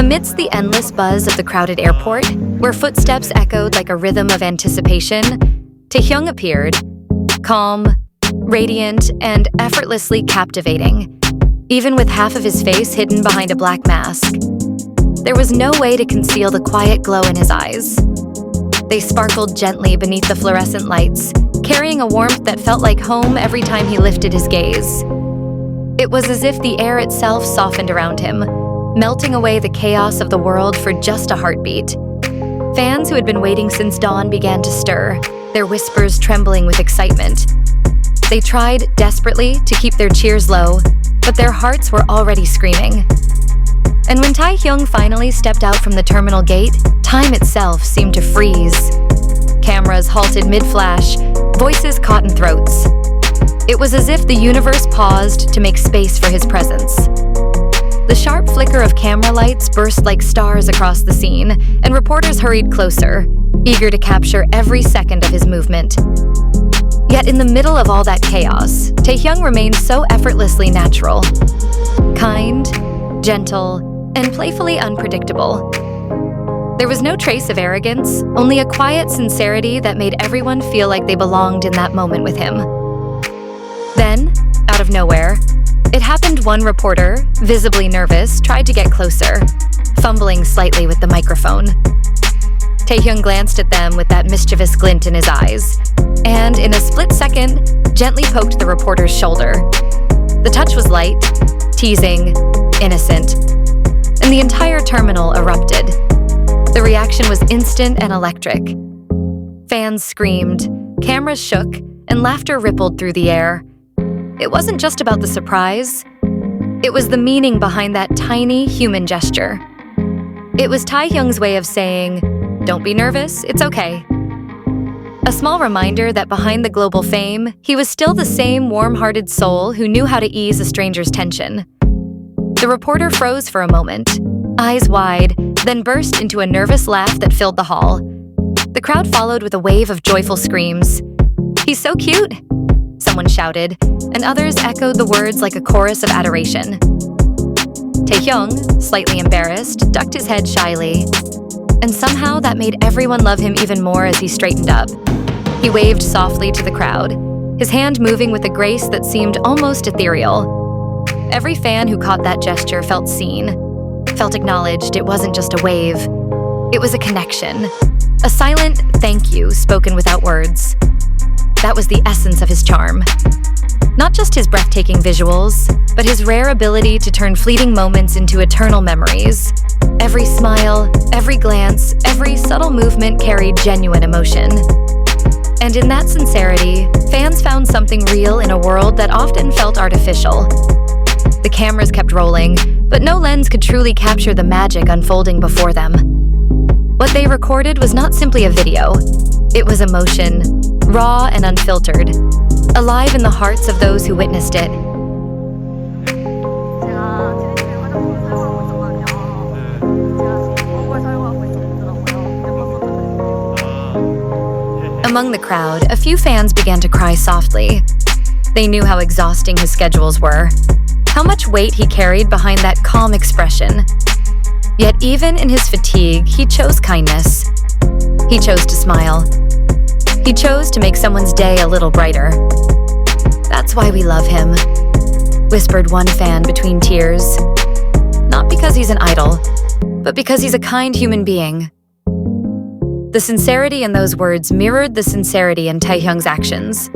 Amidst the endless buzz of the crowded airport, where footsteps echoed like a rhythm of anticipation, Taehyung appeared, calm, radiant, and effortlessly captivating, even with half of his face hidden behind a black mask. There was no way to conceal the quiet glow in his eyes. They sparkled gently beneath the fluorescent lights, carrying a warmth that felt like home every time he lifted his gaze. It was as if the air itself softened around him, melting away the chaos of the world for just a heartbeat. Fans who had been waiting since dawn began to stir, their whispers trembling with excitement. They tried desperately to keep their cheers low, but their hearts were already screaming. And when Taehyung finally stepped out from the terminal gate, time itself seemed to freeze. Cameras halted mid-flash, voices caught in throats. It was as if the universe paused to make space for his presence. The sharp flicker of camera lights burst like stars across the scene, and reporters hurried closer, eager to capture every second of his movement. Yet in the middle of all that chaos, Taehyung remained so effortlessly natural. Kind, gentle, and playfully unpredictable. There was no trace of arrogance, only a quiet sincerity that made everyone feel like they belonged in that moment with him. Then, out of nowhere, it happened. One reporter, visibly nervous, tried to get closer, fumbling slightly with the microphone. Taehyung glanced at them with that mischievous glint in his eyes, and in a split second, gently poked the reporter's shoulder. The touch was light, teasing, innocent, and the entire terminal erupted. The reaction was instant and electric. Fans screamed, cameras shook, and laughter rippled through the air. It wasn't just about the surprise. It was the meaning behind that tiny human gesture. It was Taehyung's way of saying, "Don't be nervous, it's okay." A small reminder that behind the global fame, he was still the same warm-hearted soul who knew how to ease a stranger's tension. The reporter froze for a moment, eyes wide, then burst into a nervous laugh that filled the hall. The crowd followed with a wave of joyful screams. "He's so cute!" someone shouted, and others echoed the words like a chorus of adoration. Taehyung, slightly embarrassed, ducked his head shyly, and somehow that made everyone love him even more as he straightened up. He waved softly to the crowd, his hand moving with a grace that seemed almost ethereal. Every fan who caught that gesture felt seen, felt acknowledged. It wasn't just a wave. It was a connection, a silent thank you spoken without words. That was the essence of his charm. Not just his breathtaking visuals, but his rare ability to turn fleeting moments into eternal memories. Every smile, every glance, every subtle movement carried genuine emotion. And in that sincerity, fans found something real in a world that often felt artificial. The cameras kept rolling, but no lens could truly capture the magic unfolding before them. What they recorded was not simply a video. It was emotion, raw and unfiltered, alive in the hearts of those who witnessed it. Among the crowd, a few fans began to cry softly. They knew how exhausting his schedules were, how much weight he carried behind that calm expression. Yet even in his fatigue, he chose kindness. He chose to smile. He chose to make someone's day a little brighter. "That's why we love him," whispered one fan between tears. Not because he's an idol, but because he's a kind human being. The sincerity in those words mirrored the sincerity in Taehyung's actions.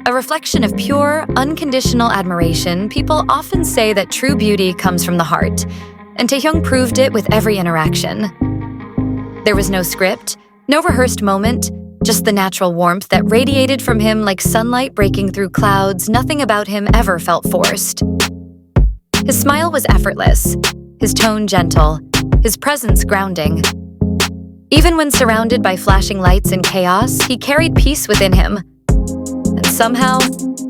A reflection of pure, unconditional admiration. People often say that true beauty comes from the heart, and Taehyung proved it with every interaction. There was no script, no rehearsed moment, just the natural warmth that radiated from him like sunlight breaking through clouds. Nothing about him ever felt forced. His smile was effortless, his tone gentle, his presence grounding. Even when surrounded by flashing lights and chaos, he carried peace within him. And somehow,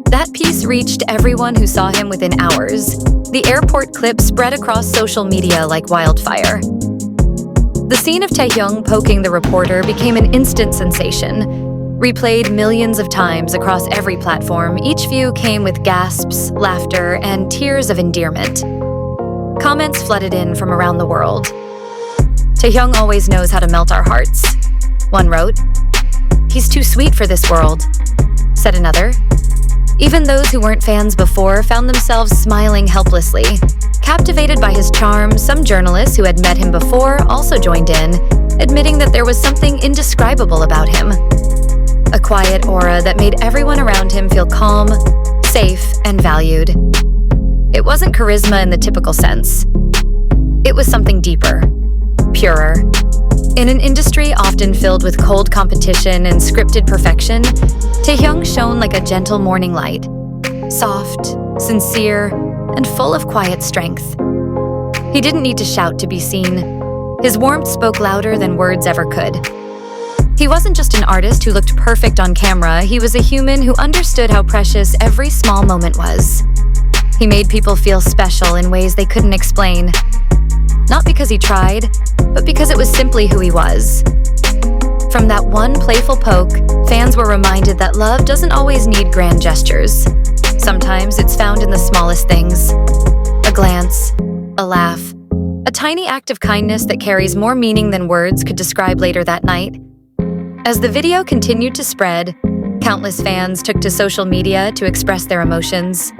that peace reached everyone who saw him within hours. The airport clip spread across social media like wildfire. The scene of Taehyung poking the reporter became an instant sensation, replayed millions of times across every platform. Each view came with gasps, laughter, and tears of endearment. Comments flooded in from around the world, "Taehyung always knows how to melt our hearts," one wrote. "He's too sweet for this world," said another. Even those who weren't fans before found themselves smiling helplessly. Captivated by his charm, some journalists who had met him before also joined in, admitting that there was something indescribable about him. A quiet aura that made everyone around him feel calm, safe, and valued. It wasn't charisma in the typical sense. It was something deeper, purer. In an industry often filled with cold competition and scripted perfection, Taehyung shone like a gentle morning light, soft, sincere, and full of quiet strength. He didn't need to shout to be seen. His warmth spoke louder than words ever could. He wasn't just an artist who looked perfect on camera, he was a human who understood how precious every small moment was. He made people feel special in ways they couldn't explain. Not because he tried, but because it was simply who he was. From that one playful poke, fans were reminded that love doesn't always need grand gestures. Sometimes it's found in the smallest things. A glance, a laugh, a tiny act of kindness that carries more meaning than words could describe later that night. As the video continued to spread, countless fans took to social media to express their emotions.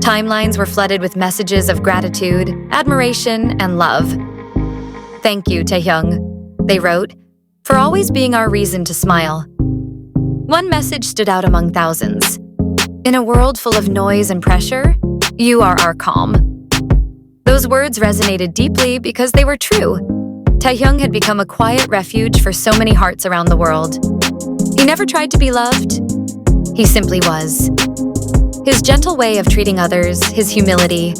Timelines were flooded with messages of gratitude, admiration, and love. "Thank you, Taehyung," they wrote, "for always being our reason to smile." One message stood out among thousands. "In a world full of noise and pressure, you are our calm." Those words resonated deeply because they were true. Taehyung had become a quiet refuge for so many hearts around the world. He never tried to be loved. He simply was. His gentle way of treating others, his humility,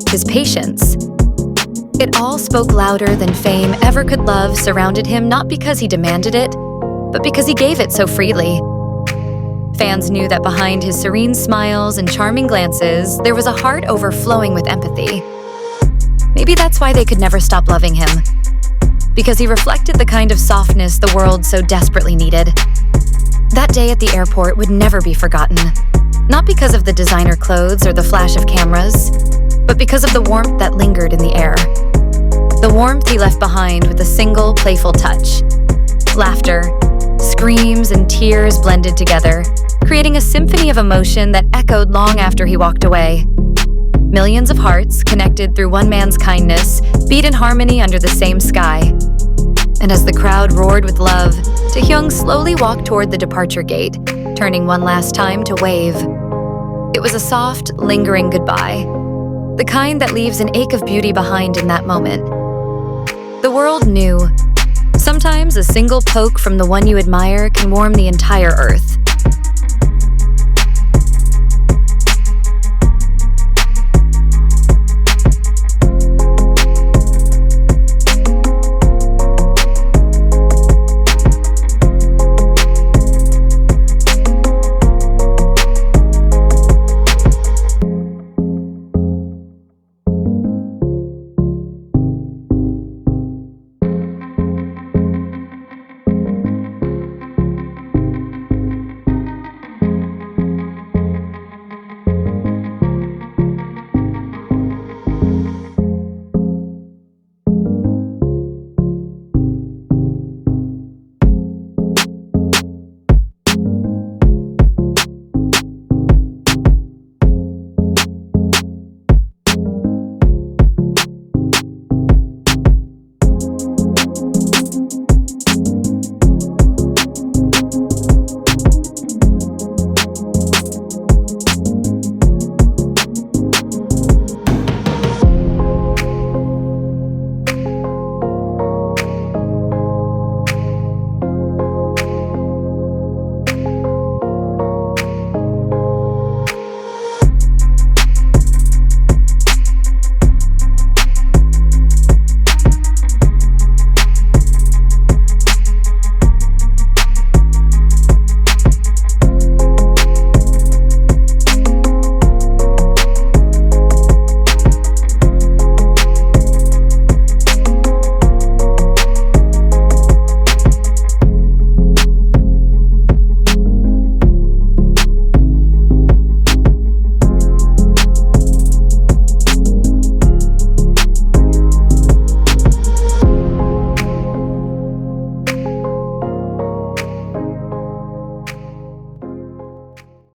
his patience. It all spoke louder than fame ever could love surrounded him, not because he demanded it, but because he gave it so freely. Fans knew that behind his serene smiles and charming glances, there was a heart overflowing with empathy. Maybe that's why they could never stop loving him. Because he reflected the kind of softness the world so desperately needed. That day at the airport would never be forgotten. Not because of the designer clothes or the flash of cameras, but because of the warmth that lingered in the air. The warmth he left behind with a single playful touch. Laughter, screams, and tears blended together, creating a symphony of emotion that echoed long after he walked away. Millions of hearts, connected through one man's kindness, beat in harmony under the same sky. And as the crowd roared with love, Taehyung slowly walked toward the departure gate, turning one last time to wave. It was a soft, lingering goodbye, the kind that leaves an ache of beauty behind in that moment. The world knew. Sometimes a single poke from the one you admire can warm the entire earth.